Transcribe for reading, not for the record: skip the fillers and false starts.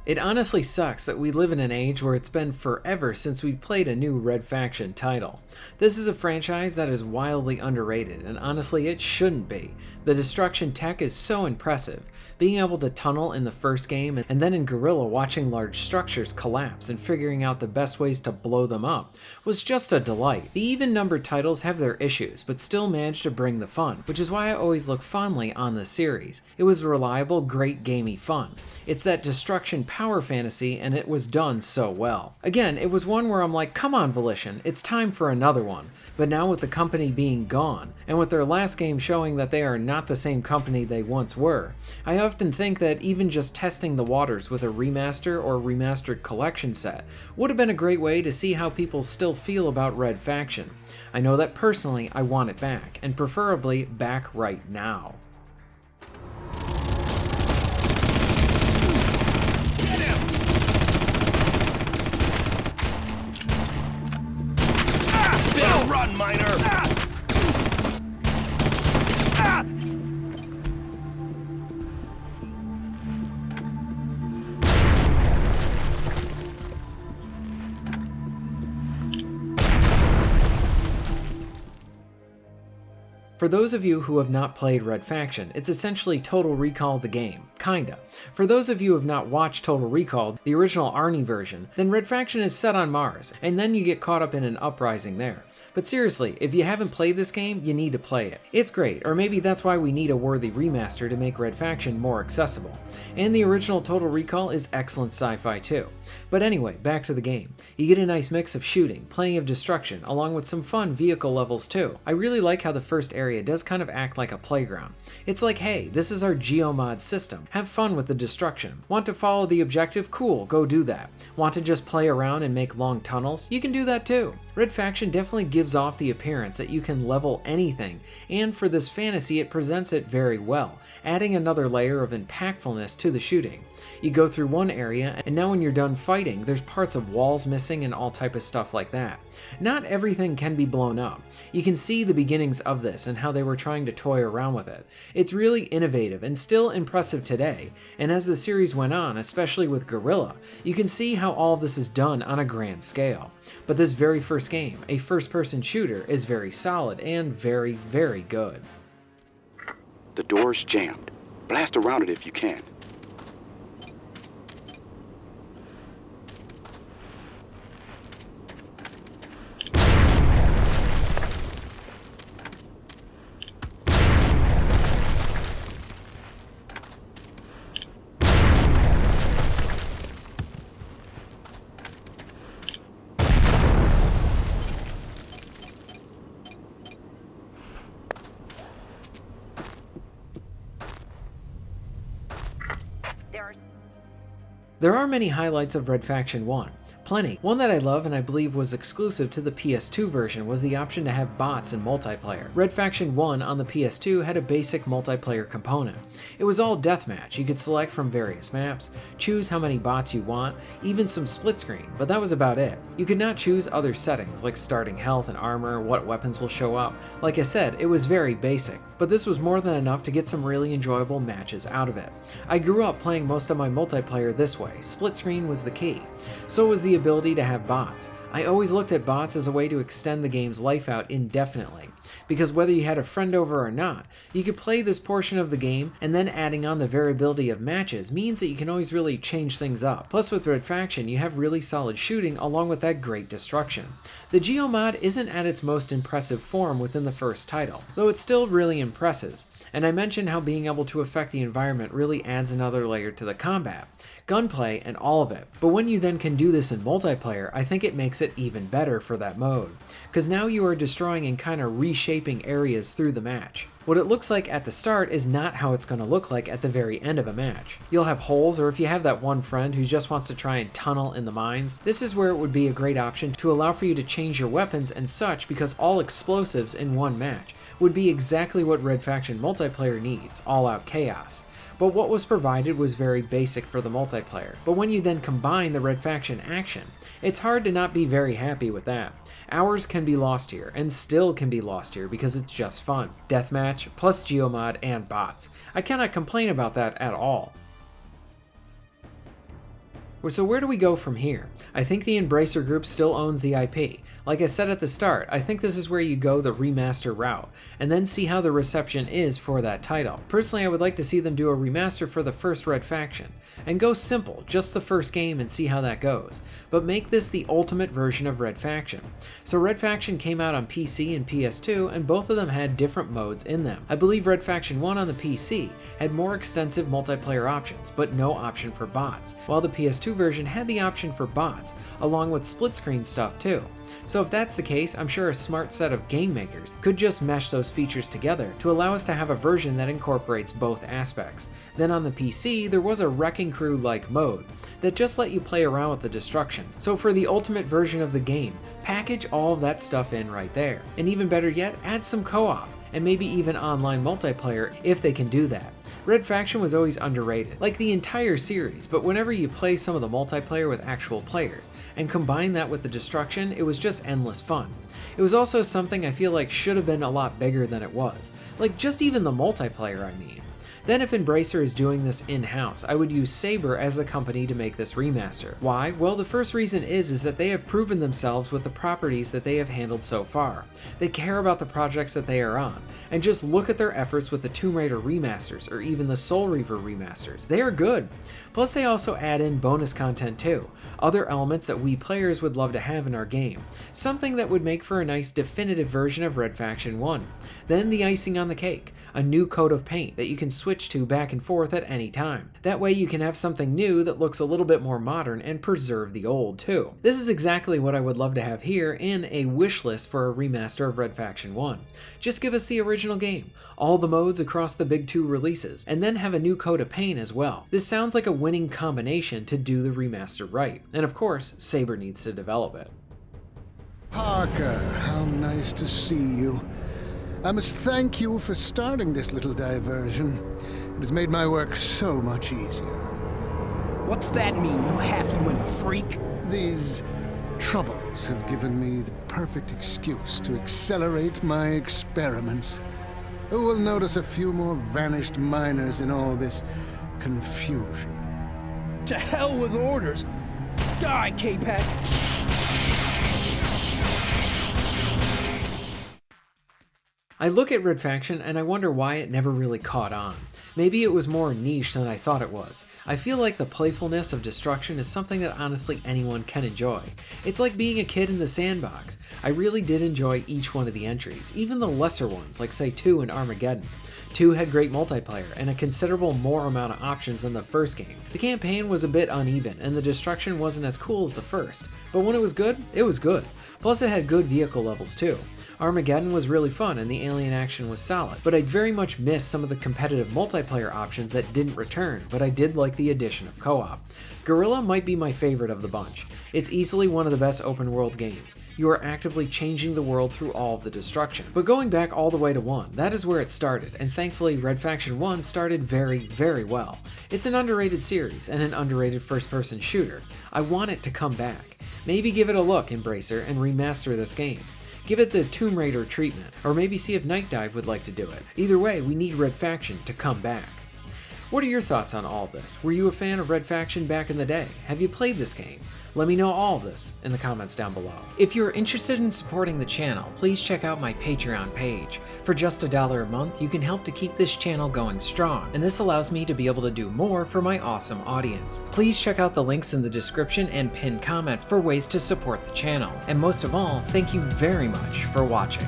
It honestly sucks that we live in an age where it's been forever since we played a new Red Faction title. This is a franchise that is wildly underrated, and honestly it shouldn't be. The destruction tech is so impressive. Being able to tunnel in the first game and then in Guerrilla watching large structures collapse and figuring out the best ways to blow them up was just a delight. The even-numbered titles have their issues, but still manage to bring the fun, which is why I always look fondly on the series. It was reliable, great gamey fun. It's that destruction power fantasy, and it was done so well. Again, it was one where I'm like, come on Volition, it's time for another one. But now with the company being gone, and with their last game showing that they are not the same company they once were, I often think that even just testing the waters with a remaster or remastered collection set would have been a great way to see how people still feel about Red Faction. I know that personally I want it back, and preferably back right now. Run, miner! For those of you who have not played Red Faction, it's essentially Total Recall the game. Kinda. For those of you who have not watched Total Recall, the original Arnie version, then Red Faction is set on Mars, and then you get caught up in an uprising there. But seriously, if you haven't played this game, you need to play it. It's great, or maybe that's why we need a worthy remaster to make Red Faction more accessible. And the original Total Recall is excellent sci-fi too. But anyway, back to the game. You get a nice mix of shooting, plenty of destruction, along with some fun vehicle levels too. I really like how the first area does kind of act like a playground. It's like, hey, this is our geomod system. Have fun with the destruction. Want to follow the objective? Cool, go do that. Want to just play around and make long tunnels? You can do that too. Red Faction definitely gives off the appearance that you can level anything, and for this fantasy it presents it very well, adding another layer of impactfulness to the shooting. You go through one area, and now when you're done fighting, there's parts of walls missing and all type of stuff like that. Not everything can be blown up. You can see the beginnings of this and how they were trying to toy around with it. It's really innovative and still impressive today, and as the series went on, especially with Guerrilla, you can see how all of this is done on a grand scale. But this very first game, a first-person shooter, is very solid and very, very good. The door's jammed. Blast around it if you can. There are many highlights of Red Faction 1. Plenty. One that I love and I believe was exclusive to the PS2 version was the option to have bots in multiplayer. Red Faction 1 on the PS2 had a basic multiplayer component. It was all deathmatch. You could select from various maps, choose how many bots you want, even some split screen, but that was about it. You could not choose other settings like starting health and armor, what weapons will show up. Like I said, it was very basic, but this was more than enough to get some really enjoyable matches out of it. I grew up playing most of my multiplayer this way. Split screen was the key. So was the ability to have bots. I always looked at bots as a way to extend the game's life out indefinitely, because whether you had a friend over or not, you could play this portion of the game, and then adding on the variability of matches means that you can always really change things up. Plus with Red Faction, you have really solid shooting along with that great destruction. The geomod isn't at its most impressive form within the first title, though it still really impresses, and I mentioned how being able to affect the environment really adds another layer to the combat, gunplay, and all of it. But when you then can do this in multiplayer, I think it makes it even better for that mode, because now you are destroying and kind of reshaping areas through the match. What it looks like at the start is not how it's going to look like at the very end of a match. You'll have holes, or if you have that one friend who just wants to try and tunnel in the mines, this is where it would be a great option to allow for you to change your weapons and such, because all explosives in one match would be exactly what Red Faction multiplayer needs, all-out chaos. But what was provided was very basic for the multiplayer. But when you then combine the Red Faction action, it's hard to not be very happy with that. Hours can be lost here, and still can be lost here because it's just fun. Deathmatch, plus geomod, and bots. I cannot complain about that at all. So where do we go from here? I think the Embracer Group still owns the IP. Like I said at the start, I think this is where you go the remaster route, and then see how the reception is for that title. Personally, I would like to see them do a remaster for the first Red Faction, and go simple, just the first game and see how that goes, but make this the ultimate version of Red Faction. So Red Faction came out on PC and PS2, and both of them had different modes in them. I believe Red Faction 1 on the PC had more extensive multiplayer options, but no option for bots, while the PS2 version had the option for bots, along with split screen stuff too. So if that's the case, I'm sure a smart set of game makers could just mesh those features together to allow us to have a version that incorporates both aspects. Then on the PC, there was a Wrecking Crew-like mode that just let you play around with the destruction. So for the ultimate version of the game, package all of that stuff in right there. And even better yet, add some co-op, and maybe even online multiplayer if they can do that. Red Faction was always underrated, like the entire series, but whenever you play some of the multiplayer with actual players, and combine that with the destruction, it was just endless fun. It was also something I feel like should have been a lot bigger than it was, like just even the multiplayer I mean. Then if Embracer is doing this in-house, I would use Saber as the company to make this remaster. Why? Well, the first reason is that they have proven themselves with the properties that they have handled so far. They care about the projects that they are on, and just look at their efforts with the Tomb Raider remasters or even the Soul Reaver remasters. They are good. Plus they also add in bonus content too, other elements that we players would love to have in our game, something that would make for a nice definitive version of Red Faction 1. Then the icing on the cake, a new coat of paint that you can switch to back and forth at any time. That way you can have something new that looks a little bit more modern and preserve the old too. This is exactly what I would love to have here in a wish list for a remaster of Red Faction 1. Just give us the original game, all the modes across the big 2 releases, and then have a new coat of paint as well. This sounds like a winning combination to do the remaster right. And of course, Saber needs to develop it. Parker, how nice to see you. I must thank you for starting this little diversion. It has made my work so much easier. What's that mean, you half-human freak? These troubles have given me the perfect excuse to accelerate my experiments. Who will notice a few more vanished miners in all this confusion? To hell with orders! Die, K-Pack! I look at Red Faction and I wonder why it never really caught on. Maybe it was more niche than I thought it was. I feel like the playfulness of destruction is something that honestly anyone can enjoy. It's like being a kid in the sandbox. I really did enjoy each one of the entries, even the lesser ones like say 2 and Armageddon. 2 had great multiplayer and a considerable more amount of options than the first game. The campaign was a bit uneven and the destruction wasn't as cool as the first, but when it was good, it was good. Plus it had good vehicle levels too. Armageddon was really fun and the alien action was solid, but I very much missed some of the competitive multiplayer options that didn't return, but I did like the addition of co-op. Guerrilla might be my favorite of the bunch. It's easily one of the best open world games. You are actively changing the world through all of the destruction. But going back all the way to 1, that is where it started, and thankfully Red Faction 1 started very, very well. It's an underrated series and an underrated first-person shooter. I want it to come back. Maybe give it a look, Embracer, and remaster this game. Give it the Tomb Raider treatment, or maybe see if Night Dive would like to do it. Either way, we need Red Faction to come back. What are your thoughts on all this? Were you a fan of Red Faction back in the day? Have you played this game? Let me know all of this in the comments down below. If you're interested in supporting the channel, please check out my Patreon page. For just $1 a month, you can help to keep this channel going strong, and this allows me to be able to do more for my awesome audience. Please check out the links in the description and pinned comment for ways to support the channel. And most of all, thank you very much for watching.